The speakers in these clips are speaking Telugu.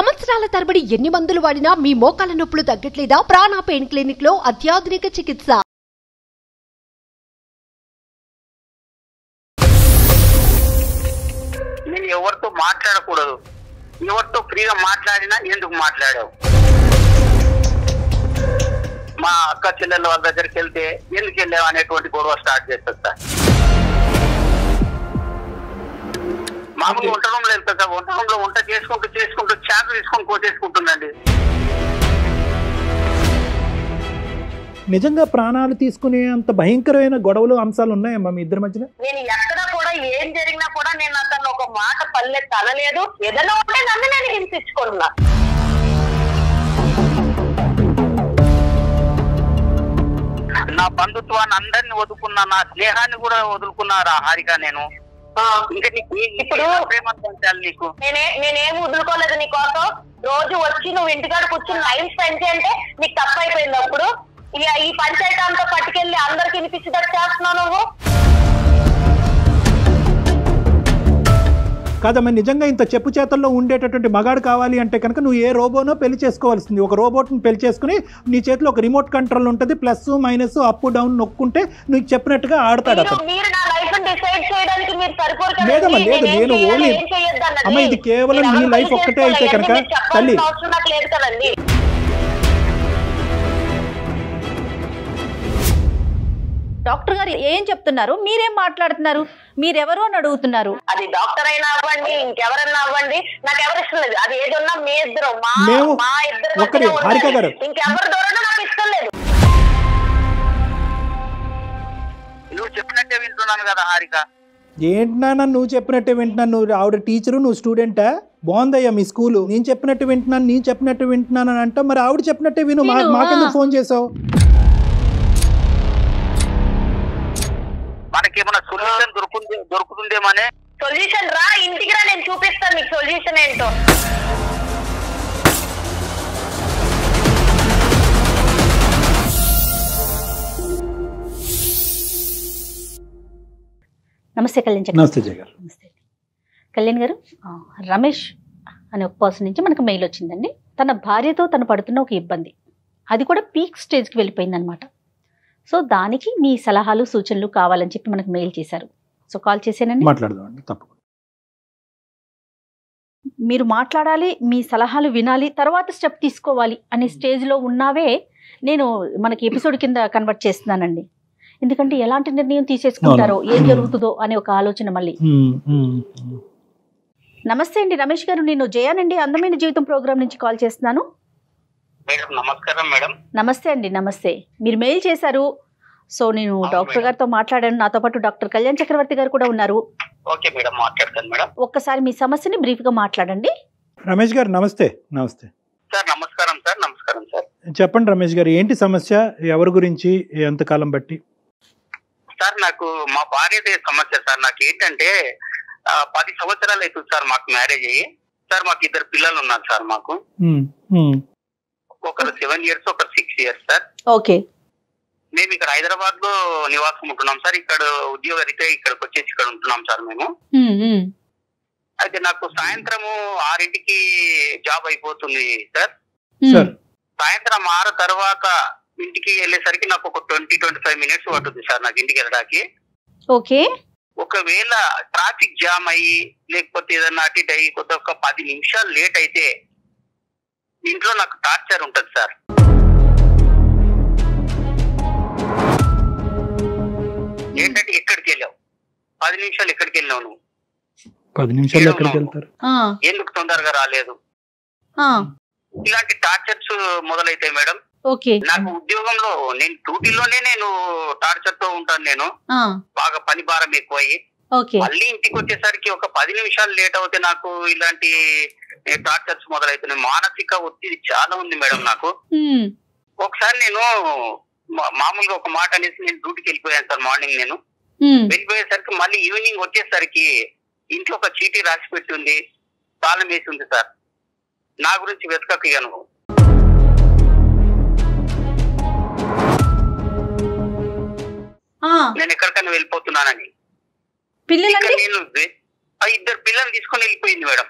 సంవత్సరాల తరబడి ఎన్ని మందులు వాడినా మీ మోకాల నొప్పులు తగ్గట్లేదా? ప్రాణ పెయిన్ క్లినిక్ లో అత్యాధునిక చికిత్స. నేను ఎవరితో మాట్లాడకూడదు, ఎవరితో ఫ్రీగా మాట్లాడినా ఎందుకు మాట్లాడావు? మా అక్క చెల్లెళ్ళ వాళ్ళ దగ్గరికి వెళ్తే ఎందుకు వెళ్ళావు అనేటువంటి గొడవ స్టార్ట్ చేస్తారు సార్. మామూలు వంట రూమ్లో వెళ్తా సార్, వంట రూమ్లో వంట చేసుకుంటూ చాకు తీసుకొని కోసేసుకుంటుందండి. నిజంగా ప్రాణాలు తీసుకునే అంత భయంకరమైన గొడవలు అంశాలు ఉన్నాయమ్మా మీ ఇద్దరి మధ్యన? నేను ఎక్కడ కూడా ఏం జరిగినా కూడా నేను అతను ఒక మాట పల్లె తనలేదు. ఏదైనా ఉంటే నన్ను నేను హింసించుకున్నా. నా బంధుత్వాన్ని అందరినీ వదులుకున్నా, నా స్నేహాన్ని కూడా వదులుకున్నారా హారిక? నేను ఇంకా ఇప్పుడు నీకు నేనేం వదులుకోలేదు నీకోసం. రోజు వచ్చి నువ్వు ఇంటికాడ కూర్చుని లైన్ స్పెండ్ చేయంటే నీకు తప్పైపోయింది. అప్పుడు ఈ పంచాయతీ అంతా పట్టుకెళ్ళి అందరికి వినిపించేటట్టు చేస్తున్నావు నువ్వు. కాదమ్మా, నిజంగా ఇంత చెప్పు చేతల్లో ఉండేటటువంటి మగాడు కావాలి అంటే కనుక నువ్వు ఏ రోబోనో పెళ్లి చేసుకోవాల్సింది. ఒక రోబోట్ని పెళ్లి చేసుకుని నీ చేతిలో ఒక రిమోట్ కంట్రోల్ ఉంటుంది, ప్లస్ మైనస్ అప్ డౌన్ నొక్కుంటే నువ్వు చెప్పినట్టుగా ఆడతాడు అతను. లేదమ్మా, లేదు, నేను ఓన్లీ అమ్మ ఇది కేవలం నీ లైఫ్ ఒక్కటే అయితే కనుక తల్లి. డాక్టర్ గారు ఏం చెప్తున్నారు, మీరేం మాట్లాడుతున్నారు, మీరెవరు అని అడుగుతున్నారు. అది డాక్టర్ అయినా అవ్వండి, ఇంకెవరన్నా అవ్వండి, నాకు ఎవరు ఇష్టం లేదు. అది ఏదన్నా మీ ఇద్దరు మా ఇద్దరు ఇంకెవరి ద్వారా నాకు ఇష్టం లేదు. నువ్వు చెప్పినట్టే వింటున్నాను కదా హారిక. ఏంటన్నా నువ్వు చెప్పినట్టే వింటున్నాను? నువ్వు ఆవిడ టీచరు, నువ్వు స్టూడెంటా? బాగుందయ్యా మీ స్కూలు. నేను చెప్పినట్టు వింటున్నాను అని అంటా. మరి ఆవిడ చెప్పినట్టే విను. మాకెందుకు ఫోన్ చేసావు? మనకేమన్నా సొల్యూషన్ దొరుకుతుందేమనే. సొల్యూషన్ రా, ఇంటికి రా, నేను చూపిస్తాను నీకు సొల్యూషన్ ఏంటో. నమస్తే కళ్యాణ్ గారు. నమస్తే జయ గారు. నమస్తే కళ్యాణ్ గారు. రమేష్ అనే ఒక పర్సన్ నుంచి మనకు మెయిల్ వచ్చిందండి. తన భార్యతో తను పడుతున్న ఒక ఇబ్బంది, అది కూడా పీక్ స్టేజ్కి వెళ్ళిపోయింది అనమాట. సో దానికి మీ సలహాలు సూచనలు కావాలని చెప్పి మనకు మెయిల్ చేశారు. సో కాల్ చేశానండి, మాట్లాడదామండి. తప్పకుండా మీరు మాట్లాడాలి, మీ సలహాలు వినాలి, తర్వాత స్టెప్ తీసుకోవాలి అనే స్టేజ్లో ఉన్నావే నేను మనకి ఎపిసోడ్ కింద కన్వర్ట్ చేస్తున్నానండి. ఎందుకంటే ఎలాంటి నిర్ణయం తీసేసుకుంటారో, ఏం జరుగుతుందో అనే ఒక ఆలోచన మళ్ళీ. నమస్తే అండి రమేష్ గారు, నేను జయానండి, అందమైన జీవితం ప్రోగ్రామ్ నుంచి కాల్ చేస్తున్నాను. నమస్కారం మేడం. నమస్తే అండి. నమస్తే. మీరు మెయిల్ చేశారు. సో నేను డాక్టర్ గారితో మాట్లాడాను. నాతో పాటు డాక్టర్ కళ్యాణ్ చక్రవర్తి గారు కూడా ఉన్నారు. ఓకే మేడం, మాట్లాడతాను మేడం. ఒక్కసారి మీ సమస్యని బ్రీఫ్ గా మాట్లాడండి. రమేష్ గారు నమస్తే. నమస్తే సార్. నమస్కారం సార్. నమస్కారం సార్. చెప్పండి రమేష్ గారు, ఏంటి సమస్య? ఎవరి గురించి? ఎంతకాలం బట్టి? సార్ నాకు మా భార్యదే సమస్య సార్. నాకు ఏంటంటే 10 సంవత్సరాలు అవుతుంది సార్ మాకు మ్యారేజ్ అయ్యి. సార్ మాకు 2 పిల్లలు ఉన్నారు సార్. మాకు ఒకరు 7 years, ఒకరు 6 years సార్. ఓకే. మేము ఇక్కడ హైదరాబాద్ లో నివాసం ఉంటున్నాం సార్. ఇక్కడ ఉద్యోగ రీత్యా ఇక్కడికి వచ్చేసి ఇక్కడ ఉంటున్నాం సార్ మేము. అయితే నాకు సాయంత్రము 6ంటికి జాబ్ అయిపోతుంది సార్. సాయంత్రం 6 తర్వాత ఇంటికి వెళ్ళేసరికి నాకు ఒక 20-25 minutes పడుతుంది సార్ నాకు ఇంటికి వెళ్ళడానికి. ఓకే. ఒకవేళ ట్రాఫిక్ జామ్ అయ్యి లేకపోతే ఏదన్నా అటు ఇటు అయ్యి ఒక 10 నిమిషాలు లేట్ అయితే ఇంట్లో నాకు టార్చర్ ఉంటది సార్. ఏంటంటే ఎక్కడికి వెళ్ళావు, 10 నిమిషాలు ఎక్కడికి వెళ్ళావు నువ్వు, 10 నిమిషాలు ఎక్కడికి వెళ్తారు, ఎందుకు తొందరగా రాలేదు, ఇలాంటి టార్చర్స్ మొదలైతాయి మేడం. నాకు ఉద్యోగంలో నేను డ్యూటీలోనే నేను టార్చర్ తో ఉంటాను. నేను బాగా పని భారం ఎక్కువయ్యి మళ్ళీ ఇంటికి వచ్చేసరికి ఒక 10 నిమిషాలు లేట్ అవుతే నాకు ఇలాంటి టార్చర్స్ మొదలవుతున్నాయి. మానసిక ఒత్తిడి చాలా ఉంది మేడం నాకు. ఒకసారి నేను మామూలుగా ఒక మాట అనేసి నేను డ్యూటీకి వెళ్ళిపోయాను సార్. మార్నింగ్ నేను వెళ్ళిపోయేసరికి మళ్ళీ ఈవినింగ్ వచ్చేసరికి ఇంట్లో ఒక చీటీ రాసి పెట్టి ఉంది, తాళం వేసి ఉంది సార్. నా గురించి వెతకయ్యాను. నేను ఎక్కడికైనా వెళ్ళిపోతున్నానని. నేను 2 పిల్లలు తీసుకొని వెళ్ళిపోయింది మేడం.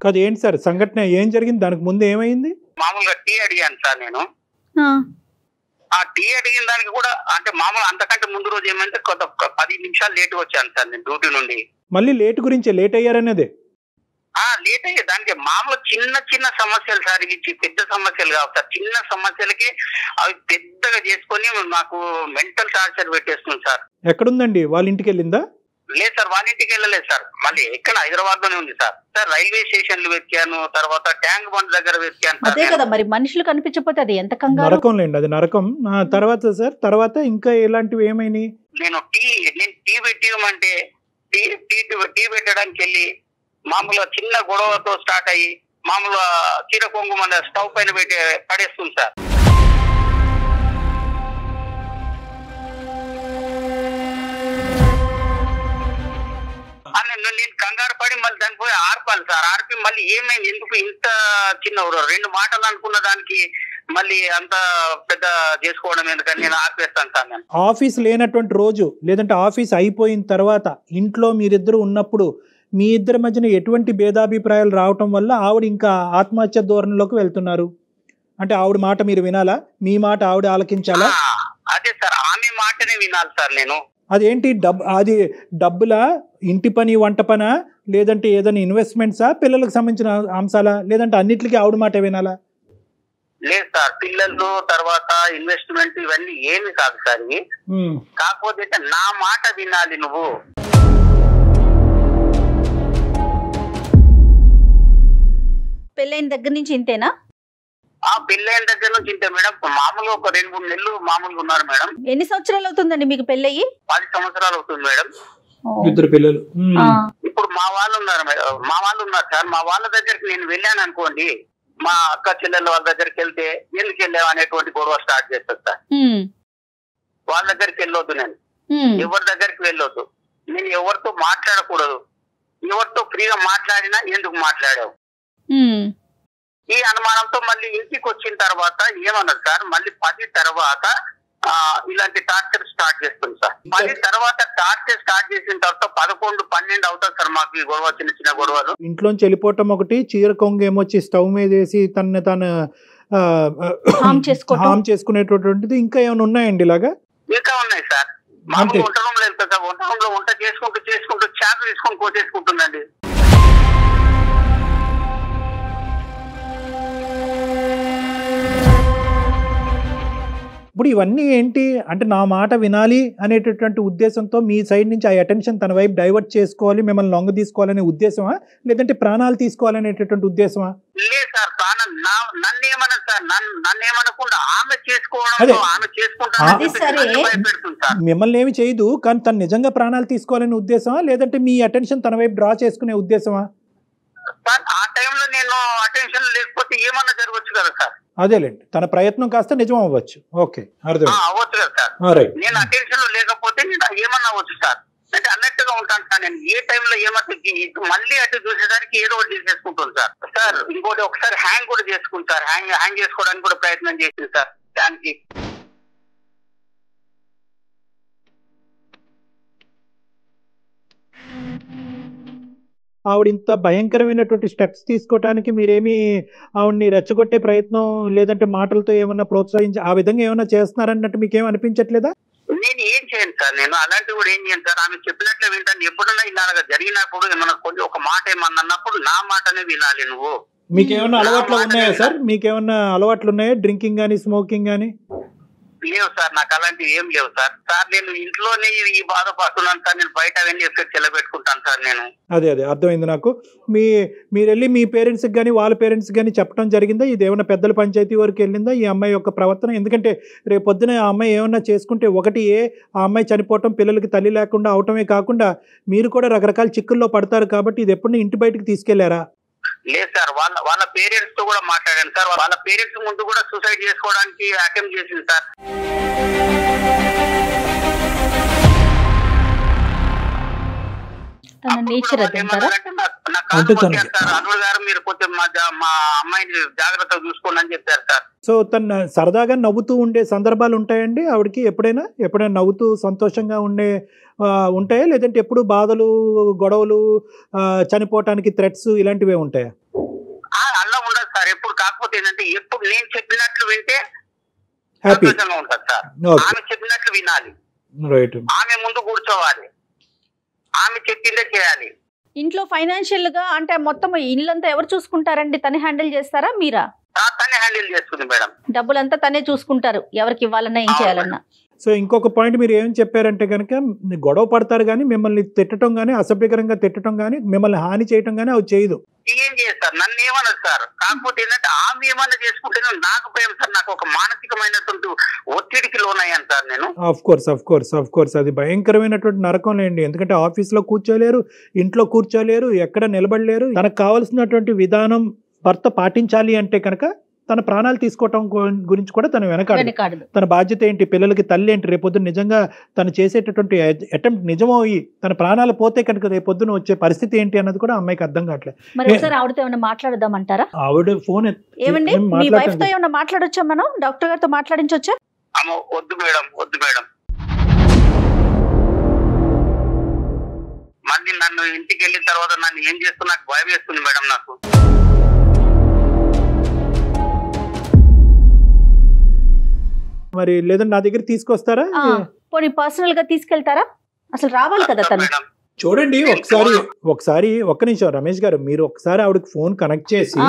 కాదు ఏంటి సార్ సంఘటన ఏం జరిగింది, దానికి ముందు ఏమైంది? మామూలుగా టీ అడిగాను సార్ నేను. ఆ టీ అడిగిన దానికి కూడా అంటే మామూలు అంతకంటే ముందు రోజు ఏమంటే కొంత 10 నిమిషాలు లేట్ వచ్చాను సార్ నేను డ్యూటీ నుండి. మళ్ళీ లేట్ గురించి లేట్ అయ్యారనేదే? లేట్ అయ్యే దానికి మామూలు చిన్న చిన్న సమస్యలు సార్, ఇవి పెద్ద సమస్యలు కావు సార్. చిన్న సమస్యలకి అవి పెద్దగా చేసుకొని నాకు మెంటల్ టార్చర్ పెట్టేస్తుంది సార్. ఎక్కడుందండి, వాళ్ళ ఇంటికి వెళ్ళిందా? లేదు సార్, వాళ్ళ ఇంటికి వెళ్ళలేదు సార్. మళ్ళీ ఎక్కడ హైదరాబాద్ లోనే ఉంది సార్. సార్ రైల్వే స్టేషన్లు వెతికాను, తర్వాత ట్యాంక్ బండ్ దగ్గర వెతికాను. అదే కదా మరి, మనుషులు కనిపించకపోతే అది ఎంత కంగారు. నరకం లేండి, అది నరకం. తర్వాత సార్ తర్వాత ఇంకా ఎలాంటివి ఏమైనాయి? నేను టీ పెట్టియమంటే టీ పెట్టడానికి వెళ్ళి మామూలుగా చిన్న గొడవతో స్టార్ట్ అయ్యి మామూలుగా చీర కొంగు మన స్టవ్ పైన పెట్టి పడేస్తుంది సార్. నేను కంగారు పడి మళ్ళీ దాన్ని పోయి ఆర్పాలి సార్. ఆర్పి మళ్ళీ ఏమైంది, ఎందుకు ఇంత చిన్న 2 మాటలు అనుకున్న దానికి మళ్ళీ అంత పెద్ద చేసుకోవడం ఎందుకని నేను ఆర్పేస్తాను సార్. నేను ఆఫీస్ లేనటువంటి రోజు లేదంటే ఆఫీస్ అయిపోయిన తర్వాత ఇంట్లో మీరిద్దరు ఉన్నప్పుడు మీ ఇద్దరి మధ్యన ఎటువంటి భేదాభిప్రాయాలు రావటం వల్ల ఆవిడ ఇంకా ఆత్మహత్య ధోరణిలోకి వెళ్తున్నారు? అంటే ఆవిడ మాట మీరు వినాలా, మీ మాట ఆవిడ ఆలకించాలా? అదే సార్, ఆమె మాటనే వినాలి సార్ నేను. అదేంటి అది డబ్బులా, ఇంటి పని వంట పనా, లేదంటే ఏదైనా ఇన్వెస్ట్మెంట్సా, పిల్లలకు సంబంధించిన అంశాలా, లేదంటే అన్నిటికీ ఆవిడ మాట వినాలా? లేదు సార్, పిల్లలు తర్వాత ఇన్వెస్ట్మెంట్ ఇవన్నీ ఏమి కాదు సార్. కాకపోతే నా మాట వినాలి నువ్వు. పెళ్ళైన దగ్గర నుంచి ఇంతేనా? పెళ్ళైన దగ్గర నుంచి ఇంతే మేడం. మామూలుగా ఒక 2-3 నెలలు మామూలుగా ఉన్నారు మేడం. ఎన్ని సంవత్సరాలు అవుతుందండి మీకు పెళ్ళయి? 10 సంవత్సరాలు అవుతుంది మేడం. ఇద్దరు పిల్లలు. ఇప్పుడు మా వాళ్ళు ఉన్నారు సార్. మా వాళ్ళ దగ్గరికి నేను వెళ్ళాను అనుకోండి, మా అక్క చెల్లెళ్ళ వాళ్ళ దగ్గరికి వెళ్తే ఎందుకు వెళ్ళావు అనేటువంటి గొడవ స్టార్ట్ చేస్తారు సార్. వాళ్ళ దగ్గరికి వెళ్ళొద్దు, నేను ఎవరి దగ్గరికి వెళ్ళొద్దు, నేను ఎవరితో మాట్లాడకూడదు, ఎవరితో ఫ్రీగా మాట్లాడినా ఎందుకు మాట్లాడావు, ఈ అనుమానంతో మళ్ళీ ఇంటికి వచ్చిన తర్వాత ఏమన్నారు సార్, మళ్ళీ 10 తర్వాత ఇలాంటి టార్చర్ స్టార్ట్ చేస్తుంది సార్. 10 తర్వాత టార్చర్ స్టార్ట్ చేసిన తర్వాత 11-12 అవుతుంది సార్ మాకు ఈ గొడవ, చిన్న గొడవలు. ఇంట్లోంచి వెళ్ళిపోవటం ఒకటి, చీర కొంగ ఏమొచ్చి స్టవ్ మీద వేసి తను హామ్ చేసుకునేటటువంటిది ఇంకా ఏమైనా ఉన్నాయండి ఇలాగా? ఇంకా ఉన్నాయి సార్. మామూలు వంట రూమ్ లో వెళ్తా సార్, వంట రూమ్ లో వంట చేసుకుంటూ చేప తీసుకొని కోసేసుకుంటుందండి. ఇప్పుడు ఇవన్నీ ఏంటి అంటే నా మాట వినాలి అనేటటువంటి ఉద్దేశంతో మీ సైడ్ నుంచి ఆ అటెన్షన్ తన వైపు డైవర్ట్ చేసుకోవాలి, మిమ్మల్ని లొంగ తీసుకోవాలనే ఉద్దేశమా, లేదంటే ప్రాణాలు తీసుకోవాలనేటటువంటి ఉద్దేశమా? లేదు సార్, నన్ను ఏమన్నా సార్, నన్ను ఏమనకుండా ఆమె చేసుకోవడం, ఆమె చేసుకుంటాను. మిమ్మల్ని ఏమి చేయదు, కానీ తను నిజంగా ప్రాణాలు తీసుకోవాలనే ఉద్దేశమా, లేదంటే మీ అటెన్షన్ తన వైపు డ్రా చేసుకునే ఉద్దేశమా? సార్ ఆ టైంలో నేను అటెన్షన్ లేకపోతే ఏమన్నా జరగవచ్చు కదా సార్. అదేలేండి, తన ప్రయత్నం కాస్త నిజం అవ్వచ్చు. ఓకే, అర్థం అవ్వచ్చు కదా సార్. నేను అటెన్షన్ లో లేకపోతే నేను ఏమన్నా అవ్వచ్చు సార్. అంటే అన్నట్టుగా ఉంటాను సార్. నేను ఏ టైంలో ఏమన్నా మళ్ళీ అటు చూసేసరికి ఏదో ఒకటి చేసేసుకుంటాను సార్. సార్ ఇంకోటి ఒకసారి హ్యాంగ్ కూడా చేసుకుంటారు, హ్యాంగ్ చేసుకోవడానికి కూడా ప్రయత్నం చేసింది సార్. దానికి ఆవిడ ఇంత భయంకరమైనటువంటి స్టెప్స్ తీసుకోవడానికి మీరేమి ఆవిడ్ని రెచ్చగొట్టే ప్రయత్నం లేదంటే మాటలతో ఏమన్నా ప్రోత్సహించి ఆ విధంగా ఏమన్నా చేస్తున్నారన్నట్టు మీకేం అనిపించట్లేదా? నేను ఏం చేయను సార్, నేను అలాంటివి కూడా ఏం చేయను సార్. ఆమె చెప్పినట్లే వింటాను. ఎప్పుడన్నా ఇలాగా జరిగినప్పుడు ఏమన్నా కొంచెం ఒక మాట ఏమన్నా అన్నప్పుడు నా మాటనే వినాలి నువ్వు. మీకేమన్నా అలవాట్లు ఉన్నాయా సార్? మీకేమన్నా అలవాట్లు ఉన్నాయా, డ్రింకింగ్ కానీ స్మోకింగ్ కానీ? లేవు సార్, నాకు అలాంటివి ఏం లేవు సార్. సార్ నేను ఇంట్లోనే ఈ బాధపడుతున్నాను సార్. నేను బయట అవన్నీ ఎఫెక్ట్ చెల్లబెట్టుకుంటాను సార్ నేను. అదే అర్థమైంది నాకు. మీరు వెళ్ళి మీ పేరెంట్స్కి కానీ వాళ్ళ పేరెంట్స్కి కానీ చెప్పడం జరిగిందా? ఇది ఏమైనా పెద్దల పంచాయతీ వరకు వెళ్ళిందా ఈ అమ్మాయి యొక్క ప్రవర్తన? ఎందుకంటే రేపు పొద్దున ఆ అమ్మాయి ఏమన్నా చేసుకుంటే ఒకటి ఆ అమ్మాయి చనిపోవటం, పిల్లలకి తల్లి లేకుండా అవటమే కాకుండా మీరు కూడా రకరకాల చిక్కుల్లో పడతారు కాబట్టి ఇది ఎప్పుడు ఇంటి బయటకు తీసుకెళ్లారా? లేదు సార్, వాళ్ళ పేరెంట్స్ తో కూడా మాట్లాడాను సార్. వాళ్ళ పేరెంట్స్ ముందు కూడా సూసైడ్ చేసుకోవడానికి అటెంప్ట్ చేసింది సార్. తన నేచర్ అది అంటారా? అల్లుడు గారు మీరు కొంచెం మా అమ్మాయిని జాగ్రత్తగా చూసుకోండి అని చెప్పారు సార్. సో తను సరదాగా నవ్వుతూ ఉండే సందర్భాలు ఉంటాయండి ఆవిడకి? ఎప్పుడైనా నవ్వుతూ సంతోషంగా ఉండే ఉంటాయా, లేదంటే ఎప్పుడు బాధలు, గొడవలు, చనిపోవటానికి థ్రెట్స్ ఇలాంటివే ఉంటాయా? అలా ఉండదు సార్ ఎప్పుడు. కాకపోతే ఏంటంటే ఎప్పుడు నేను చెప్పినట్లు వింటే హ్యాపీ సంతోషంగా ఉంటుంది సార్. ఆమె చెప్పినట్లు వినాలి, రైట్. ఆమె ముందు కూర్చోవాలి, ఆమె చెప్పిందే చేయాలి. ఇంట్లో ఫైనాన్షియల్ గా అంటే మొత్తం ఇల్లంతా ఎవరు చూసుకుంటారండి? తనే హ్యాండిల్ చేస్తారా మీరా? తనే హ్యాండిల్ చేస్తుంది మేడం. డబ్బులంతా తనే చూసుకుంటారు, ఎవరికి ఇవ్వాలన్నా ఏం చేయాలన్నా. సో ఇంకొక పాయింట్ మీరు ఏం చెప్పారంటే కనుక గొడవ పడతారు కానీ మిమ్మల్ని తిట్టడం కానీ, అసభ్యకరంగా తిట్టడం కానీ, మిమ్మల్ని హాని చేయడం కానీ అవి చేయదు. ఏం చేస్తారు, నన్ను ఏమన్నది సార్. కాకపోతే ఏంటంటే ఆమె ఏమన్నా చేసుకుంటే నాకు భయం సార్. నాకు ఒక మానసికమైనటువంటి ఒత్తిడికి లోనయ్యాను సార్ నేను. ఆఫ్ కోర్స్ అది భయంకరమైనటువంటి నరకం లేండి. ఎందుకంటే ఆఫీస్లో కూర్చోలేరు, ఇంట్లో కూర్చోలేరు, ఎక్కడ నిలబడలేరు. తనకు కావాల్సినటువంటి విధానం భర్త పాటించాలి అంటే కనుక తన ప్రాణాలు తీసుకోవటం గురించి కూడా తను వెనకాడదు. తన బాధ్యత ఏంటి, పిల్లలకి తల్లి ఏంటి, రేపొద్దున నిజంగా తను చేసేటటువంటి అటెంప్ట్ నిజమయ్యి తన ప్రాణాలు పోతే కనుక రేపొద్దున వచ్చే పరిస్థితి ఏంటి అన్నది కూడా అమ్మాయికి అర్థం కావట్లేదు. మరి ఒకసారి ఆవిడతో ఏమైనా మాట్లాడదామంటారా? ఆవిడ ఫోన్ ఏమండి మీ వైఫ్ తో ఏమైనా మాట్లాడొచ్చా? మనం డాక్టర్ గారితో మాట్లాడించొచ్చా? వద్దు మేడం. మళ్ళీ నన్ను ఇంటికి వెళ్ళిన తర్వాత నన్ను ఏం చేస్తున్నా నాకు భయం వేస్తుంది మేడం. నాకు మరి లేదంటే నా దగ్గర తీసుకొస్తారా? పోనీ పర్సనల్ గా తీసుకెళ్తారా? అసలు రావాలి కదా తను. చూడండి ఒకసారి ఒక్క నిమిషం రమేష్ గారు, మీరు ఒకసారి ఆవిడకి ఫోన్ కనెక్ట్ చేసి